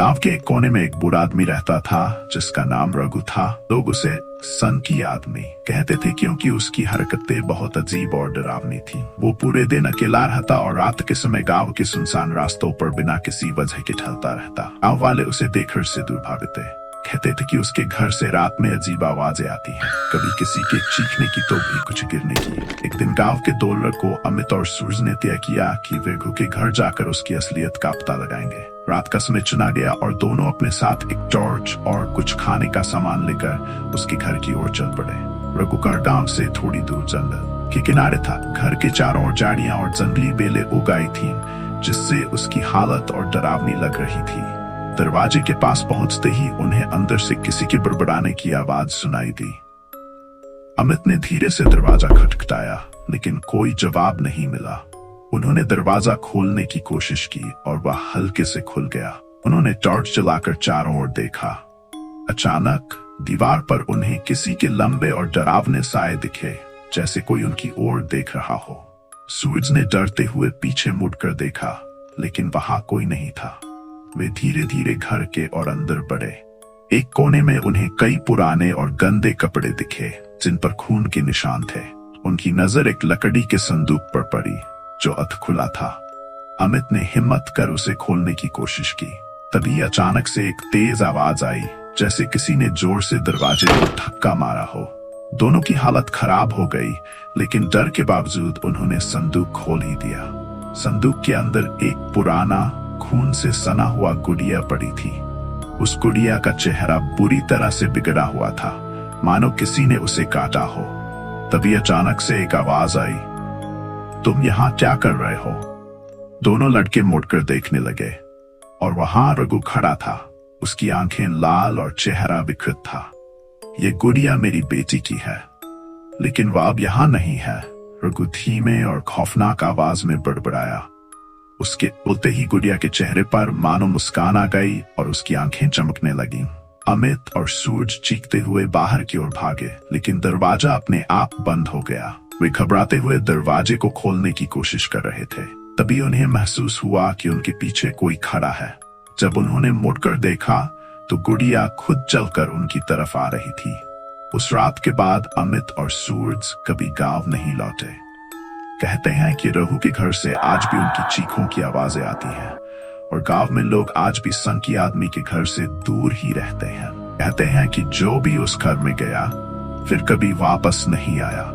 गांव के एक कोने में एक बूढ़ा आदमी रहता था जिसका नाम रघु था। लोग उसे सन की आदमी कहते थे क्योंकि उसकी हरकतें बहुत अजीब और डरावनी थी। वो पूरे दिन अकेला रहता और रात के समय गांव के सुनसान रास्तों पर बिना किसी वजह के टहलता रहता। गांव वाले उसे देखकर से दूर भागते, कहते थे कि उसके घर से रात में अजीब आवाजें आती हैं, कभी किसी के चीखने की तो भी कुछ गिरने की। एक दिन गांव के दो लड़कों अमित और सूरज ने तय किया कि वे रघु के घर जाकर उसकी असलियत का पता लगाएंगे। रात का समय चुना गया और दोनों अपने साथ एक टॉर्च और कुछ खाने का सामान लेकर उसके घर की ओर चल पड़े। रघु का गांव से थोड़ी दूर जंगल के किनारे था। घर के चारों ओर झाड़ियां और जंगली बेलें उगाई थीं, जिससे उसकी हालत और डरावनी लग रही थी। दरवाजे के पास पहुंचते ही उन्हें अंदर से किसी के बड़बड़ाने की आवाज सुनाई दी। अमित ने धीरे से दरवाजा खटखटाया, लेकिन कोई जवाब नहीं मिला। उन्होंने दरवाजा खोलने की कोशिश की और वह हल्के से खुल गया। उन्होंने टॉर्च जलाकर चारों ओर देखा। अचानक दीवार पर उन्हें किसी के लंबे और डरावने साए दिखे, जैसे कोई उनकी ओर देख रहा हो। सूरज ने डरते हुए पीछे मुड़कर देखा, लेकिन वहां कोई नहीं था। वे धीरे धीरे घर के और अंदर बढ़े। एक कोने में उन्हें कई पुराने और गंदे कपड़े दिखे, जिन पर खून के निशान थे। उनकी नजर एक लकड़ी के संदूक पर पड़ी, जो अध खुला था। अमित ने हिम्मत कर उसे खोलने की कोशिश की। तभी अचानक से एक तेज आवाज आई, जैसे किसी ने जोर से दरवाजे को धक्का मारा हो। दोनों की हालत खराब हो गई, लेकिन डर के बावजूद उन्होंने संदूक खोल ही दिया। संदूक के अंदर एक पुराना खून से सना हुआ गुड़िया पड़ी थी। उस गुड़िया का चेहरा बुरी तरह से बिगड़ा हुआ था, मानो किसी ने उसे काटा हो। तभी अचानक से एक आवाज आई, तुम यहाँ क्या कर रहे हो? दोनों लड़के मुड़कर देखने लगे और वहां रघु खड़ा था। उसकी आंखें लाल और चेहरा विकृत था। ये गुड़िया मेरी बेटी की है, लेकिन वह अब यहाँ नहीं है, रघु धीमे और खौफनाक आवाज में बड़बड़ाया। उसके बोलते ही गुड़िया के चेहरे पर मानो मुस्कान आ गई और उसकी आंखें चमकने लगीं। अमित और सूरज चीखते हुए बाहर की ओर भागे, लेकिन दरवाजा अपने आप बंद हो गया। वे घबराते हुए दरवाजे को खोलने की कोशिश कर रहे थे। तभी उन्हें महसूस हुआ कि उनके पीछे कोई खड़ा है। जब उन्होंने मुड़कर देखा तो गुड़िया खुद चलकर उनकी तरफ आ रही थी। उस रात के बाद अमित और सूरज कभी गांव नहीं लौटे। कहते हैं कि रघु के घर से आज भी उनकी चीखों की आवाजें आती हैं और गांव में लोग आज भी सन की आदमी के घर से दूर ही रहते हैं। कहते हैं कि जो भी उस घर में गया फिर कभी वापस नहीं आया।